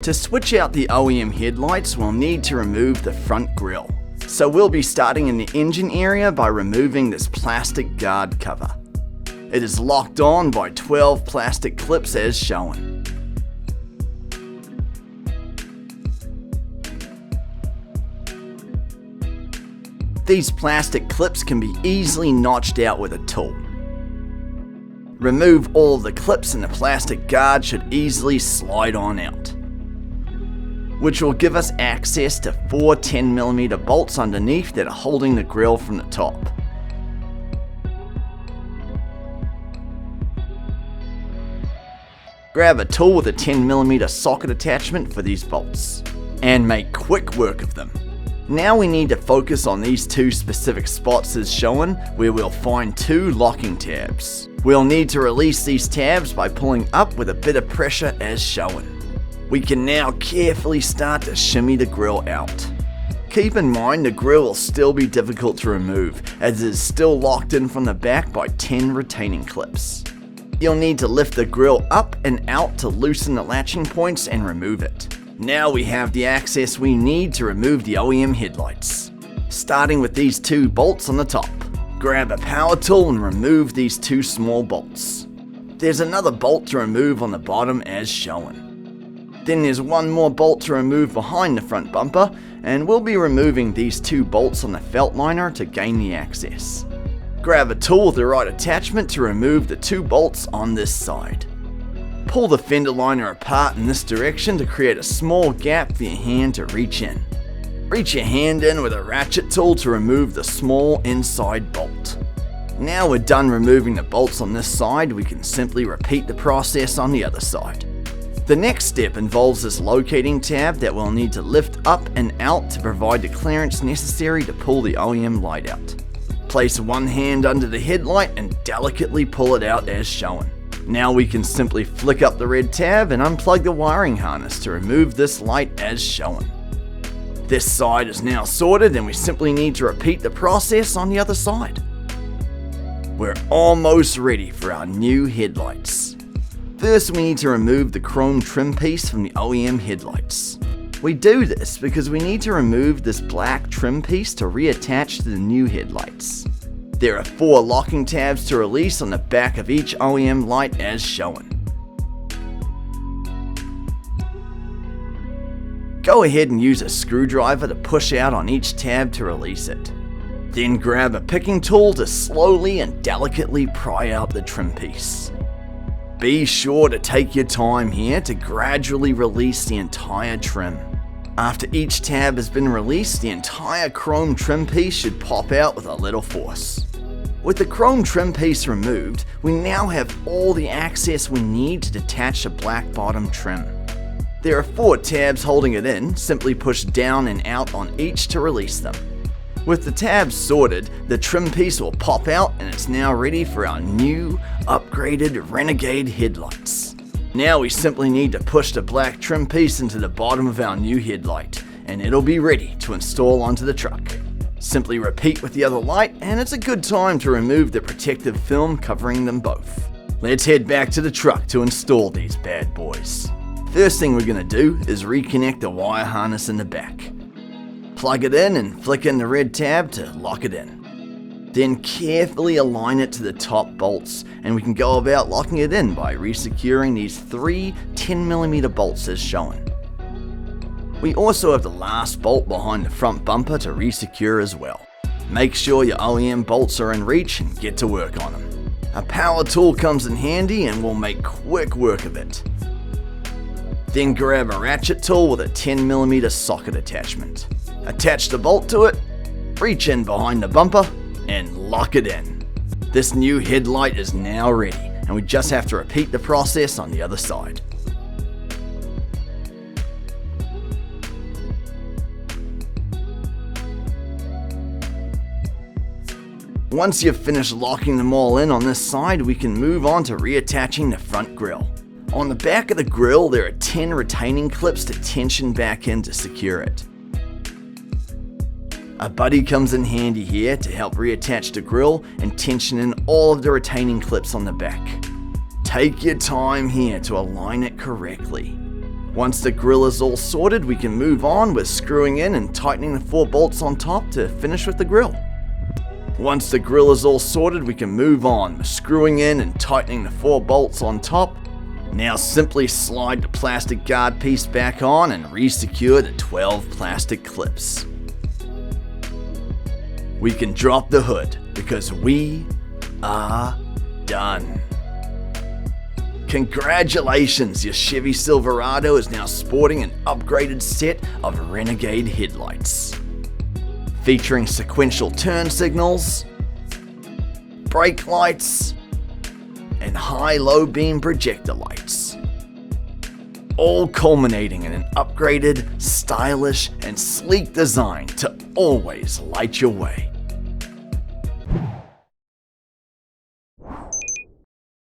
To switch out the OEM headlights, we'll need to remove the front grille. So we'll be starting in the engine area by removing this plastic guard cover. It is locked on by 12 plastic clips as shown. These plastic clips can be easily notched out with a tool. Remove all of the clips and the plastic guard should easily slide on out, which will give us access to 4 10mm bolts underneath that are holding the grille from the top. Grab a tool with a 10mm socket attachment for these bolts, and make quick work of them. Now we need to focus on these two specific spots as shown, where we'll find 2 locking tabs. We'll need to release these tabs by pulling up with a bit of pressure as shown. We can now carefully start to shimmy the grille out. Keep in mind the grille will still be difficult to remove, as it is still locked in from the back by 10 retaining clips. You'll need to lift the grille up and out to loosen the latching points and remove it. Now we have the access we need to remove the OEM headlights. Starting with these 2 bolts on the top. Grab a power tool and remove these 2 small bolts. There's another bolt to remove on the bottom as shown. Then there's one more bolt to remove behind the front bumper, and we'll be removing these 2 bolts on the felt liner to gain the access. Grab a tool with the right attachment to remove the 2 bolts on this side. Pull the fender liner apart in this direction to create a small gap for your hand to reach in. Reach your hand in with a ratchet tool to remove the small inside bolt. Now we're done removing the bolts on this side, we can simply repeat the process on the other side. The next step involves this locating tab that we'll need to lift up and out to provide the clearance necessary to pull the OEM light out. Place one hand under the headlight and delicately pull it out as shown. Now we can simply flick up the red tab and unplug the wiring harness to remove this light as shown. This side is now sorted and we simply need to repeat the process on the other side. We're almost ready for our new headlights. First we need to remove the chrome trim piece from the OEM headlights. We do this because we need to remove this black trim piece to reattach to the new headlights. There are 4 locking tabs to release on the back of each OEM light as shown. Go ahead and use a screwdriver to push out on each tab to release it. Then grab a picking tool to slowly and delicately pry out the trim piece. Be sure to take your time here to gradually release the entire trim. After each tab has been released, the entire chrome trim piece should pop out with a little force. With the chrome trim piece removed, we now have all the access we need to detach the black bottom trim. There are 4 tabs holding it in, simply push down and out on each to release them. With the tabs sorted, the trim piece will pop out and it's now ready for our new, upgraded Renegade headlights. Now we simply need to push the black trim piece into the bottom of our new headlight, and it'll be ready to install onto the truck. Simply repeat with the other light, and it's a good time to remove the protective film covering them both. Let's head back to the truck to install these bad boys. First thing we're going to do is reconnect the wire harness in the back. Plug it in and flick in the red tab to lock it in. Then carefully align it to the top bolts, and we can go about locking it in by resecuring these 3 10mm bolts as shown. We also have the last bolt behind the front bumper to resecure as well. Make sure your OEM bolts are in reach and get to work on them. A power tool comes in handy and we'll make quick work of it. Then grab a ratchet tool with a 10mm socket attachment. Attach the bolt to it, reach in behind the bumper, and lock it in. This new headlight is now ready, and we just have to repeat the process on the other side. Once you've finished locking them all in on this side, we can move on to reattaching the front grille. On the back of the grille, there are 10 retaining clips to tension back in to secure it. A buddy comes in handy here to help reattach the grille and tension in all of the retaining clips on the back. Take your time here to align it correctly. Once the grille is all sorted, we can move on with screwing in and tightening the 4 bolts on top to finish with the grille. Once the grille is all sorted, we can move on with screwing in and tightening the 4 bolts on top. Now simply slide the plastic guard piece back on and re-secure the 12 plastic clips. We can drop the hood because we are done. Congratulations, your Chevy Silverado is now sporting an upgraded set of Renegade headlights. Featuring sequential turn signals, brake lights, and high-low beam projector lights. All culminating in an upgraded, stylish, and sleek design to always light your way.